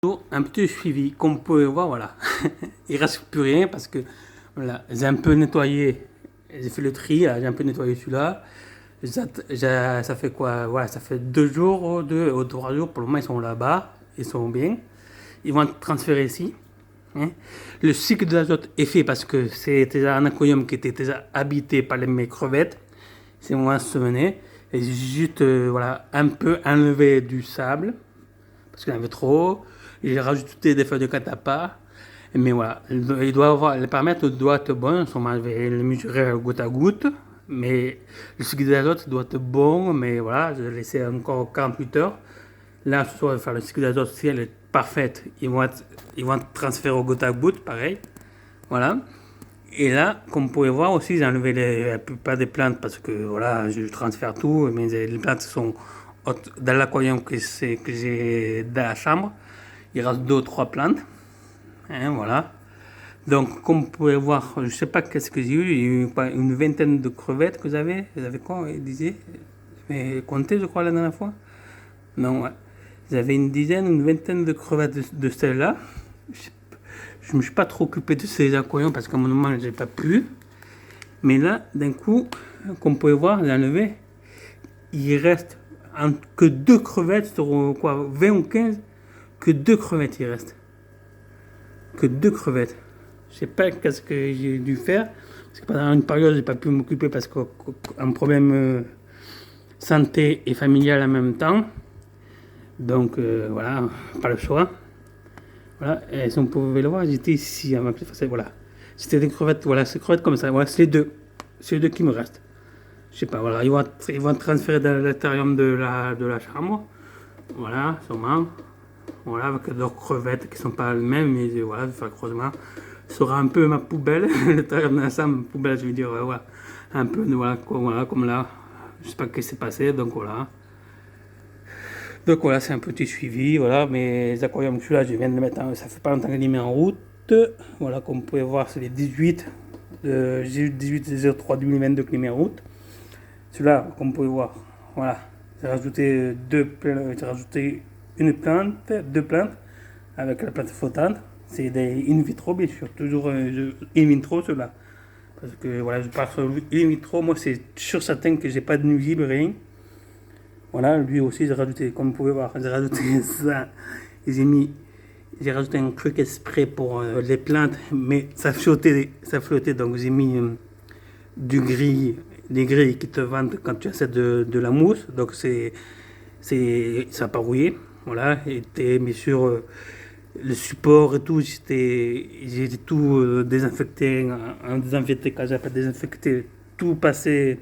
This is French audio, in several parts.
Un petit suivi, comme vous pouvez voir, voilà. Il reste plus rien parce que voilà, j'ai un peu nettoyé, j'ai fait le tri, là, j'ai un peu nettoyé celui-là. Ça fait quoi? Voilà, ça fait 2 jours, 3 jours, pour le moment ils sont là-bas, ils sont bien. Ils vont être transférés ici. Hein. Le cycle de l'azote est fait parce que c'était un aquarium qui était déjà habité par mes crevettes. C'est moi se mener. Et j'ai juste voilà, un peu enlevé du sable parce qu'il y en avait trop. J'ai rajouté des feuilles de catapa. Mais voilà, il doit avoir, les paramètres doivent être bons. Je vais le mesurer goutte à goutte. Mais le cycle d'azote doit être bon. Mais voilà, je vais laisser encore 48 heures. Là, ce soir, je vais faire le cycle d'azote. Si elle est parfaite, ils vont être transférés au goutte à goutte, pareil. Voilà. Et là, comme vous pouvez voir aussi, j'ai enlevé la plupart des plantes parce que voilà, je transfère tout. Mais les plantes sont dans l'aquarium que j'ai dans la chambre. Il reste 2 ou 3 plantes. Hein, voilà. Donc, comme vous pouvez voir, je ne sais pas qu'est-ce que j'ai eu. Il y a eu une vingtaine de crevettes que vous avez. Vous avez quoi, il disait? Mais compté, je crois, la dernière fois. Non, ouais. J'avais une dizaine, une vingtaine de crevettes de celles-là. Je ne me suis pas trop occupé de ces aquariums parce qu'à un moment, je n'ai pas pu. Mais là, d'un coup, comme vous pouvez voir, j'ai enlevé. Il reste que 2 crevettes sur quoi, 20 ou 15. Que 2 crevettes il reste. Que 2 crevettes. Je sais pas qu'est-ce que j'ai dû faire. Parce que pendant une période, j'ai pas pu m'occuper parce qu'un problème santé et familial en même temps. Donc voilà, pas le choix. Voilà, et si on pouvait le voir, j'étais ici à ma plus facile. Voilà, c'était des crevettes. Voilà, ces crevettes comme ça. Voilà, c'est les deux qui me restent. Je sais pas. Voilà, ils vont être transférés dans l'intérieur de la chambre. Voilà, sûrement. Voilà, avec d'autres crevettes qui sont pas les mêmes, mais voilà, je vais faire creusement. Ce sera un peu ma poubelle, l'intérieur de la chambre, poubelle, je veux dire, voilà, un peu, voilà, comme là. Je sais pas ce qui s'est passé, donc voilà. Donc voilà, c'est un petit suivi, voilà, mes aquariums, celui-là, je viens de le mettre, ça fait pas longtemps qu'il est mis en route. Voilà, comme vous pouvez voir, c'est les 18, 03 2022 qui est mis en route. Celui-là, comme vous pouvez voir, voilà, j'ai rajouté j'ai rajouté une plante, 2 plantes, avec la plante flottante. C'est des in vitro, bien sûr, toujours in vitro ceux-là. Parce que voilà, je pars sur in vitro, moi c'est sûr certain que j'ai pas de nuisible, rien. Voilà, lui aussi j'ai rajouté, comme vous pouvez voir, j'ai rajouté ça. J'ai rajouté un truc exprès pour les plantes, mais ça flottait, donc j'ai mis du gris, des grilles qui te vendent quand tu achètes de la mousse, donc ça n'a pas rouillé. Voilà, et bien sûr le support et tout, j'ai tout désinfecté, en désinfecté, quand j'ai pas désinfecté, tout passé,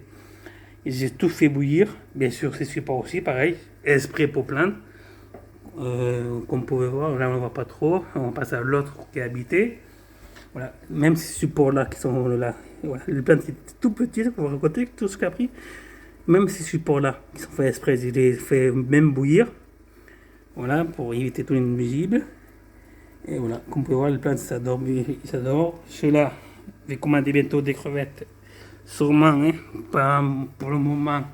j'ai tout fait bouillir, bien sûr ces supports aussi, pareil, esprit pour plantes, comme vous pouvez voir, là on ne voit pas trop, on passe à l'autre qui est habité, voilà, même ces supports-là qui sont là, voilà, les plantes c'est tout petit, vous vous racontez tout ce qu'a pris, même ces supports-là qui sont faits exprès, je les fais même bouillir, voilà, pour éviter tout l'invisible. Et voilà, comme vous pouvez voir, les plantes s'adorent. Ceux-là, je vais commander bientôt des crevettes. Sûrement, hein, pas pour le moment.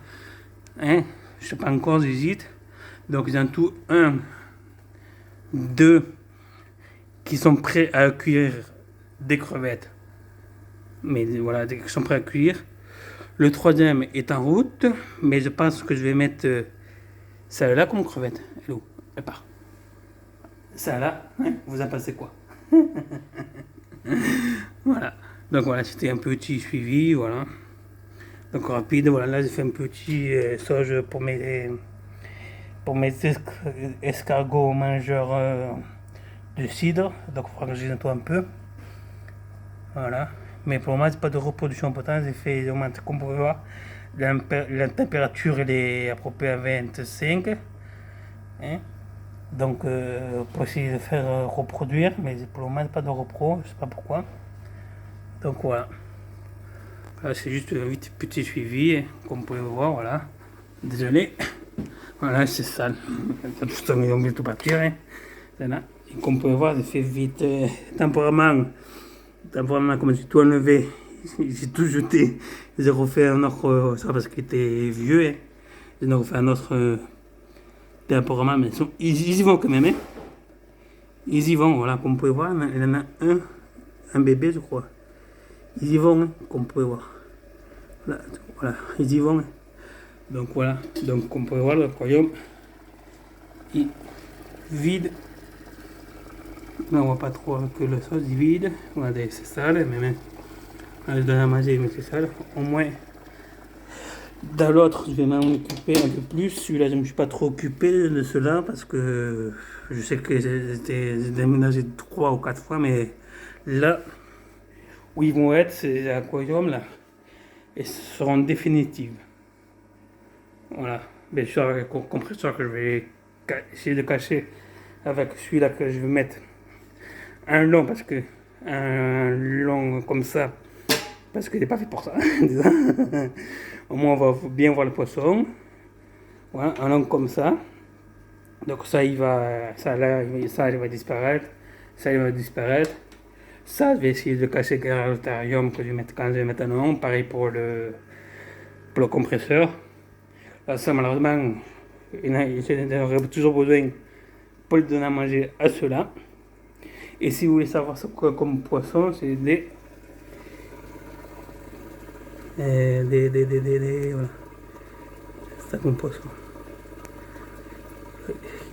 Hein, je ne sais pas encore, j'hésite. Donc, ils ont tout 1, 2 qui sont prêts à accueillir des crevettes. Mais voilà, qui sont prêts à accueillir. Le troisième est en route, mais je pense que je vais mettre celle-là comme crevette. Elle est où? Elle part. Celle-là, hein, vous en pensez quoi? Voilà. Donc voilà, c'était un petit suivi, voilà. Donc rapide, voilà, là j'ai fait un petit sauge pour mes escargots mangeurs de cidre. Donc il faudra que je les nettoie un peu. Voilà. Mais pour moi, c'est pas de reproduction potente, j'ai fait, comme vous pouvez voir, la température elle est à peu près à 25. Hein. Donc pour essayer de faire reproduire, mais pour le moment pas de repro, je sais pas pourquoi. Donc voilà. Voilà, c'est juste un petit suivi, hein, comme vous pouvez voir, voilà. Désolé. Voilà, c'est sale. Tout mis oublié tout partir, hein. Voilà. Et comme vous pouvez voir, j'ai fait vite. Temporairement, comme j'ai tout enlevé, j'ai tout jeté. J'ai refait un autre, ça parce qu'il était vieux, hein. J'ai refait un autre temporairement, mais ils y vont quand même, hein. Ils y vont, voilà, comme vous pouvez voir, il y en a un bébé, je crois. Ils y vont, hein, comme vous pouvez voir. Voilà, ils y vont. Hein. Donc voilà, donc comme vous pouvez voir, le royaume, il vide. Là, on voit pas trop que le sol est vide. Regardez, c'est sale, mais même, je donne à manger, mais c'est sale. Au moins, dans l'autre, je vais m'en occuper un peu plus. Celui-là, je ne me suis pas trop occupé de cela parce que je sais que j'ai déménagé 3 ou 4 fois, mais là où ils vont être, c'est l'aquarium là, et ce seront définitives. Voilà, bien sûr, avec le compresseur que je vais essayer de cacher avec celui-là que je vais mettre un long parce que un long comme ça parce qu'il n'est pas fait pour ça. Au moins, on va bien voir le poisson. Voilà, un long comme ça. Donc ça, il va, ça là, ça, il va disparaître. Ça, il va disparaître. Ça, je vais essayer de cacher derrière l'altarium que je vais mettre quand je vais mettre un long. Pareil pour le compresseur. Là, ça, malheureusement, j'aurais toujours besoin pour le donner à manger à ceux-là. Et si vous voulez savoir ce quoi comme poisson, c'est voilà. C'est ça comme poisson.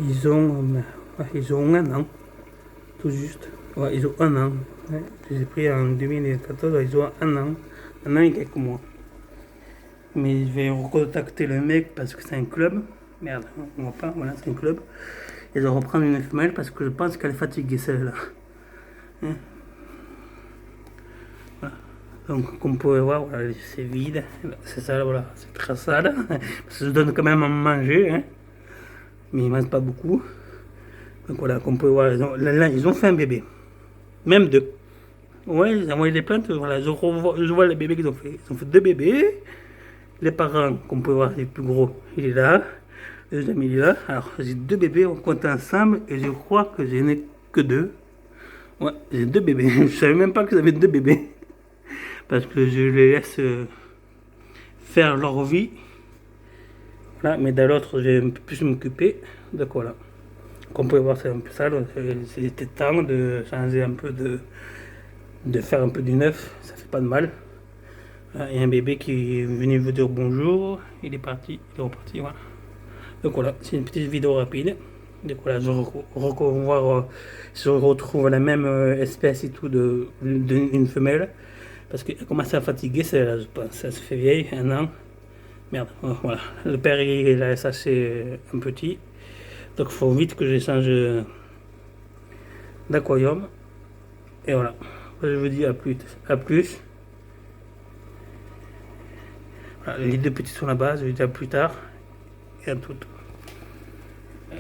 Ils ont un an, tout juste. Ouais, ils ont un an. Ouais, j'ai pris en 2014, ils ont un an et quelques mois. Mais je vais recontacter le mec parce que c'est un club. Merde, on voit pas, voilà, c'est un club. Et je vais reprendre une femelle parce que je pense qu'elle est fatiguée celle-là. Hein? Voilà. Donc, comme vous pouvez voir, voilà, c'est vide. C'est ça, voilà, c'est très sale. Parce que je donne quand même à manger. Hein? Mais ils ne mangent pas beaucoup. Donc voilà, comme vous pouvez voir, là, ils ont fait un bébé. Même deux. Ouais, ils ont envoyé des plaintes. Voilà, je vois les bébés qu'ils ont fait. Ils ont fait 2 bébés. Les parents, comme vous pouvez voir, les plus gros, il est là. Le deuxième, il est là. Alors, j'ai 2 bébés, on compte ensemble. Et je crois que je n'ai que 2. Ouais, j'ai 2 bébés. Je savais même pas que j'avais 2 bébés. Parce que je les laisse faire leur vie. Voilà, mais dans l'autre, je vais un peu plus m'occuper. Donc voilà. Comme vous pouvez voir, c'est un peu sale. C'était temps de changer un peu de faire un peu du neuf. Ça fait pas de mal. Il y a un bébé qui est venu vous dire bonjour. Il est parti. Il est reparti. Voilà. Donc voilà, c'est une petite vidéo rapide. Donc voilà, je retrouve la même espèce et tout d'une femelle. Parce qu'elle commence à fatiguer, celle-là, je pense. Ça se fait vieille, un an. Merde, voilà. Le père, il a saché un petit. Donc il faut vite que je change d'aquarium. Et voilà. Je vous dis à plus. À plus. Voilà, les 2 petits sont là-bas, je vous dis à plus tard. Et à toutes.